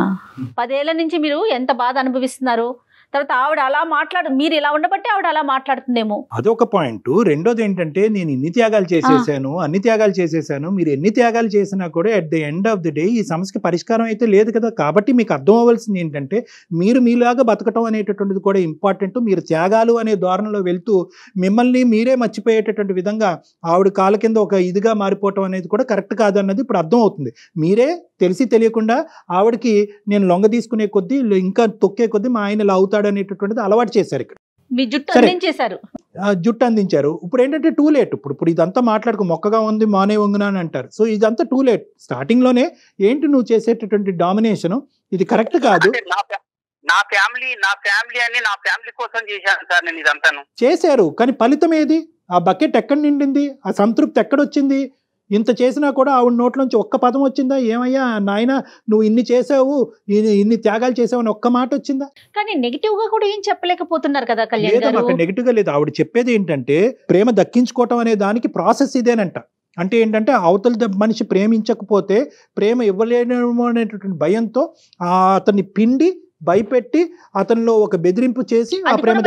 10 ఏళ్ల నుంచి మీరు ఎంత బాధ అనుభవిస్తున్నారు. తర్వాత ఆవిడ అలా మీరు ఇలా ఉండబట్టి ఆవిడ అలా మాట్లాడుతుందేమో, అదొక పాయింట్. రెండోది ఏంటంటే, నేను ఇన్ని త్యాగాలు చేసేసాను, అన్ని త్యాగాలు చేసేసాను, మీరు ఎన్ని త్యాగాలు చేసినా కూడా at the end of the day ఈ సమస్యకి పరిష్కారం అయితే లేదు కదా. కాబట్టి మీకు అర్థం అవ్వాల్సింది ఏంటంటే, మీరు మీలాగా బతకటం అనేటటువంటిది కూడా ఇంపార్టెంట్. మీరు త్యాగాలు అనే ధోరణిలో వెళ్తూ మిమ్మల్ని మీరే మర్చిపోయేటటువంటి విధంగా ఆవిడ కాళ్ళ కింద ఒక ఇదిగా మారిపోవటం అనేది కూడా కరెక్ట్ కాదన్నది ఇప్పుడు అర్థం అవుతుంది. మీరే తెలిసి తెలియకుండా ఆవిడకి నేను లొంగ తీసుకునే కొద్దీ ఇంకా తొక్కే కొద్దీ మా ఆయన లావుతాడు అనేటటువంటిది అలవాటు చేశారు. ఇక్కడ మీ జుట్టు అందించారు. ఇప్పుడు ఏంటంటే టూ లేట్. ఇప్పుడు ఇదంతా మాట్లాడుకో, మొక్కగా ఉంది మానే వంగునా అని అంటారు. సో ఇదంతా టూ లేట్. స్టార్టింగ్ లోనే ఏంటి నువ్వు చేసేటటువంటి డామినేషన్, ఇది కరెక్ట్ కాదు. నా ఫ్యామిలీ అని నా ఫ్యామిలీ కోసం చేశాను సార్ నేను ఇదంతాను. చేశారు, కానీ ఫలితం ఏది? ఆ బకెట్ ఎక్కడ నిండింది? ఆ సంతృప్తి ఎక్కడొచ్చింది? ఇంత చేసినా కూడా ఆవిడ నోట్లోంచి ఒక్క పదం వచ్చిందా? ఏమయ్యా నాయన నువ్వు ఇన్ని చేసావు, ఇన్ని త్యాగాలు చేసావు అని ఒక్క మాట వచ్చిందా? కానీ నెగిటివ్ గా కూడా ఏం చెప్పలేకపోతున్నారు కదా కళ్యాణ్ గారు. అక్కడ నెగిటివ్ గా లేదు. ఆవిడ చెప్పేది ఏంటంటే, ప్రేమ దక్కించుకోవటం అనే దానికి ప్రాసెస్ ఇదేనంట. అంటే ఏంటంటే, అవతల మనిషి ప్రేమించకపోతే ప్రేమ ఇవ్వలేనేమో అనేటటువంటి భయంతో అతన్ని పిండి భయపెట్టి అతనిలో ఒక బెదిరింపు చేసి ఆ ప్రేమ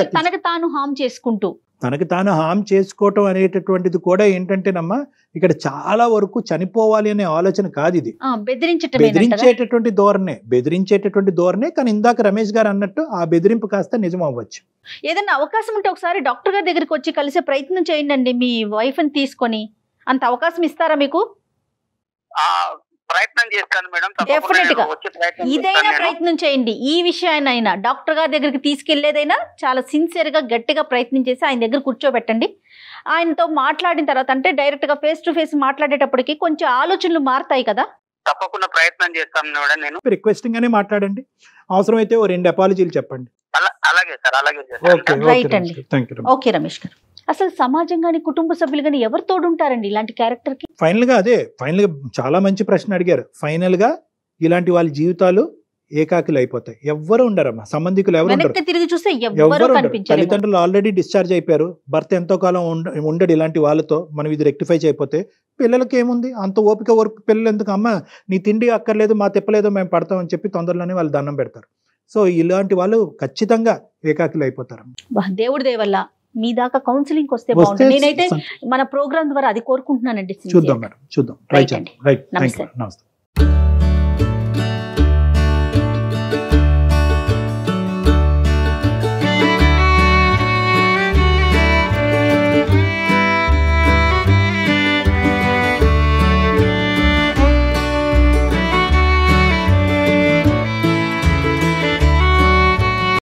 తనకు తాను హామ్ చేసుకోవటం అనేటటువంటిది కూడా ఇక్కడ చాలా వరకు చనిపోవాలి అనే ఆలోచన కాదు. ఇది బెదిరించేటటువంటి ధోరణే. కానీ ఇందాక రమేష్ గారు అన్నట్టు ఆ బెదిరింపు కాస్త నిజం అవ్వచ్చు. ఏదైనా అవకాశం ఉంటే ఒకసారి డాక్టర్ గారి దగ్గరికి వచ్చి కలిసే ప్రయత్నం చేయండి. మీ వైఫ్ ని తీసుకొని అంత అవకాశం ఇస్తారా మీకు? ప్రయత్నం చేస్తాను మేడం. డెఫినెట్ గా ఇదైనా ప్రయత్నం చేయండి. ఈ విషయాన్నైనా డాక్టర్ గారి దగ్గరికి తీసుకెళ్లేదైనా చాలా సిన్సియర్ గా గట్టిగా ప్రయత్నం చేసి ఆయన దగ్గర కూర్చోబెట్టండి. ఆయనతో మాట్లాడిన తర్వాత, అంటే డైరెక్ట్ గా ఫేస్ టు ఫేస్ మాట్లాడేటప్పటికి కొంచెం ఆలోచనలు మారుతాయి కదా. తప్పకుండా ప్రయత్నం చేస్తాను మేడం. నేను రిక్వెస్టింగ్ గానే మాట్లాడండి. అవసరమైతే 2 అపాలజీలు చెప్పండి. అలాగే సార్, అలాగే రైట్ అండి. ఓకే రమేష్ గారు, అసలు సమాజం గాని కుటుంబ సభ్యులు గాని ఎవరు తోడుంటారండి ఇలాంటి క్యారెక్టర్ కి? ఫైనల్ గా చాలా మంచి ప్రశ్న అడిగారు. ఫైనల్ గా ఇలాంటి వాళ్ళ జీవితాలు ఏకాకిలు అయిపోతాయి. ఎవ్వరు ఉండరమ్మా, సంబంధికులు ఎవరు ఉండరు. తిరిగి చూస్తే తల్లిదండ్రులు ఆల్రెడీ డిశ్చార్జ్ అయిపోయారు, భర్త ఎంతో కాలం ఉండడు. ఇలాంటి వాళ్ళతో మనం ఇది రెక్టిఫై చేయకపోతే పిల్లలకి ఏముంది అంత ఓపిక పిల్లలు ఎందుకు? అమ్మ నీ తిండి అక్కర్లేదు, మా తిప్పలేదు, మేము పడతామని చెప్పి తొందరలోనే వాళ్ళు దండం పెడతారు. సో ఇలాంటి వాళ్ళు ఖచ్చితంగా ఏకాకిలు అయిపోతారు. దేవుడి దయ వల్ల మీ దాకా కౌన్సిలింగ్ వస్తే బాగుంటుంది. నేనైతే మన ప్రోగ్రామ్ ద్వారా అది కోరుకుంటున్నానండి. చూద్దాం మేడం, చూద్దాం. రైట్, నమస్తే.